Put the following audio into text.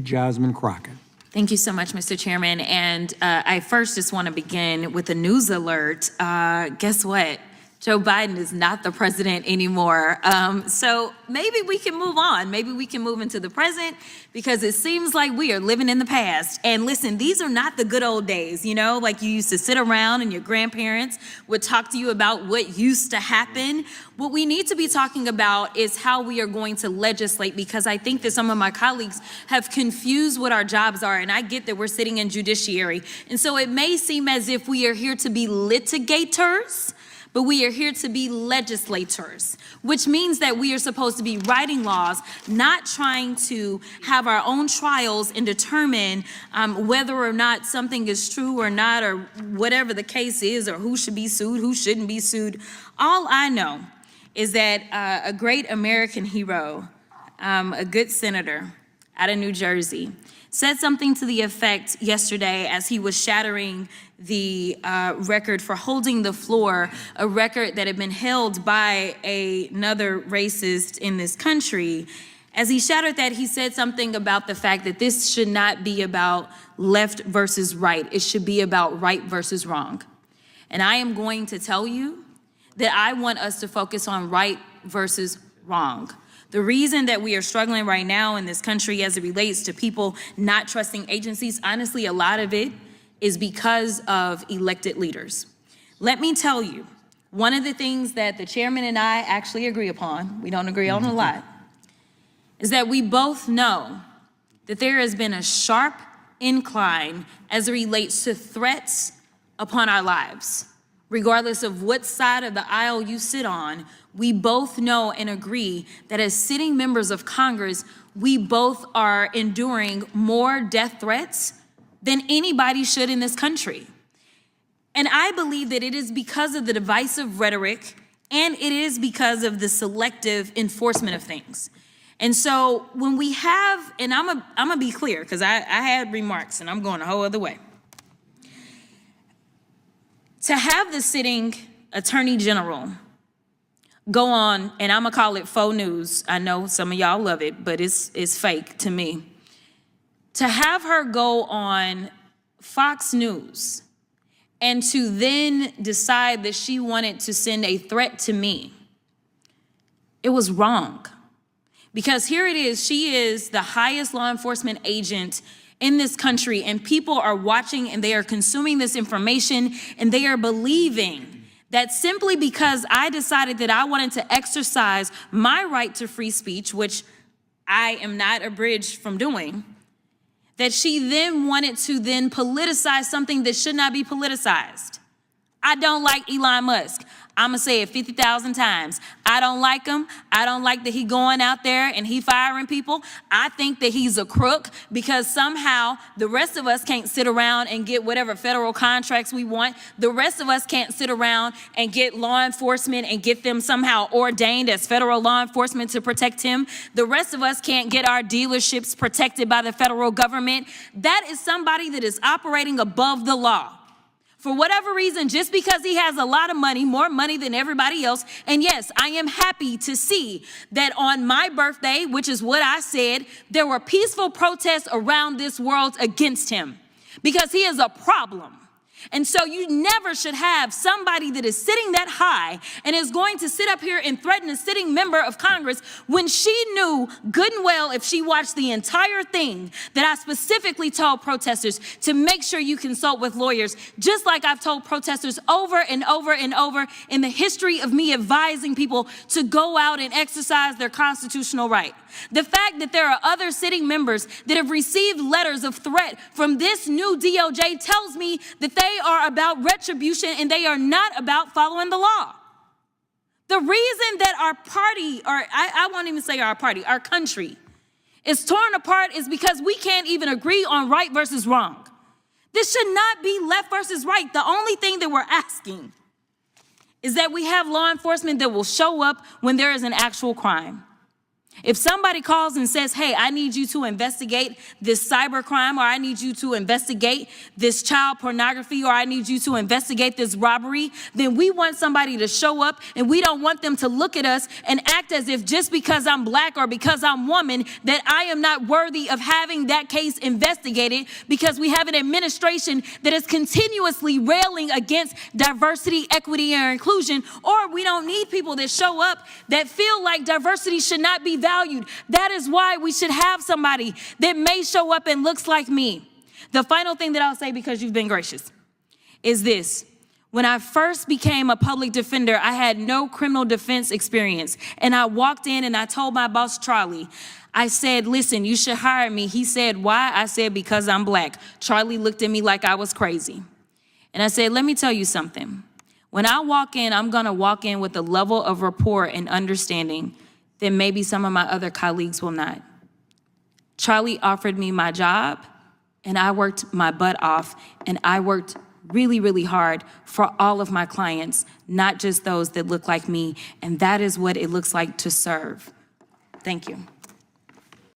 Jasmine Crockett. Thank you so much, Mr. Chairman. And I first just want to begin with a news alert. Guess what? Joe Biden is not the president anymore. So maybe we can move on. Maybe we can move into the present, because it seems like we are living in the past. And listen, these are not the good old days, you know, like you used to sit around and your grandparents would talk to you about what used to happen. What we need to be talking about is how we are going to legislate, because I think that some of my colleagues have confused what our jobs are. And I get that we're sitting in judiciary. And so it may seem as if we are here to be litigators, but we are here to be legislators, which means that we are supposed to be writing laws, not trying to have our own trials and determine whether or not something is true or not, or whatever the case is, or who should be sued, who shouldn't be sued. All I know is that a great American hero, a good senator out of New Jersey, said something to the effect yesterday as he was shattering the record for holding the floor, a record that had been held by another racist in this country. As he shattered that, he said something about the fact that this should not be about left versus right. It should be about right versus wrong. And I am going to tell you that I want us to focus on right versus wrong. The reason that we are struggling right now in this country as it relates to people not trusting agencies, honestly, a lot of it is because of elected leaders. Let me tell you, one of the things that the chairman and I actually agree upon, we don't agree on a lot, is that we both know that there has been a sharp incline as it relates to threats upon our lives. Regardless of what side of the aisle you sit on, we both know and agree that as sitting members of Congress, we both are enduring more death threats than anybody should in this country. And I believe that it is because of the divisive rhetoric, and it is because of the selective enforcement of things. And so when we have, and I'm gonna be clear, because I had remarks and I'm going a whole other way. To have the sitting Attorney General go on, and I'm gonna call it faux news. I know some of y'all love it, but it's fake to me. To have her go on Fox News and to then decide that she wanted to send a threat to me, it was wrong. Because here it is, she is the highest law enforcement agent in this country, and people are watching and they are consuming this information, and they are believing that simply because I decided that I wanted to exercise my right to free speech, which I am not abridged from doing, that she then wanted to then politicize something that should not be politicized. I don't like Elon Musk. I'm gonna say it 50,000 times. I don't like him. I don't like that he going out there and he firing people. I think that he's a crook, because somehow the rest of us can't sit around and get whatever federal contracts we want. The rest of us can't sit around and get law enforcement and get them somehow ordained as federal law enforcement to protect him. The rest of us can't get our dealerships protected by the federal government. That is somebody that is operating above the law. For whatever reason, just because he has a lot of money, more money than everybody else. And yes, I am happy to see that on my birthday, which is what I said, there were peaceful protests around this world against him, because he is a problem. And so you never should have somebody that is sitting that high and is going to sit up here and threaten a sitting member of Congress when she knew good and well, if she watched the entire thing, that I specifically told protesters to make sure you consult with lawyers, just like I've told protesters over and over and over in the history of me advising people to go out and exercise their constitutional right. The fact that there are other sitting members that have received letters of threat from this new DOJ tells me that they are about retribution and they are not about following the law. The reason that our party, or I won't even say our party, our country is torn apart is because we can't even agree on right versus wrong. This should not be left versus right. The only thing that we're asking is that we have law enforcement that will show up when there is an actual crime. If somebody calls and says, hey, I need you to investigate this cyber crime, or I need you to investigate this child pornography, or I need you to investigate this robbery, then we want somebody to show up, and we don't want them to look at us and act as if just because I'm black or because I'm woman, that I am not worthy of having that case investigated, because we have an administration that is continuously railing against diversity, equity, and inclusion, or we don't need people that show up that feel like diversity should not be valued. That is why we should have somebody that may show up and looks like me. The final thing that I'll say, because you've been gracious, is this. When I first became a public defender, I had no criminal defense experience. And I walked in and I told my boss, Charlie, I said, listen, you should hire me. He said, why? I said, because I'm black. Charlie looked at me like I was crazy. And I said, let me tell you something. When I walk in, I'm going to walk in with a level of rapport and understanding that maybe some of my other colleagues will not. Charlie offered me my job, and I worked my butt off, and I worked really, really hard for all of my clients, not just those that look like me, and that is what it looks like to serve. Thank you.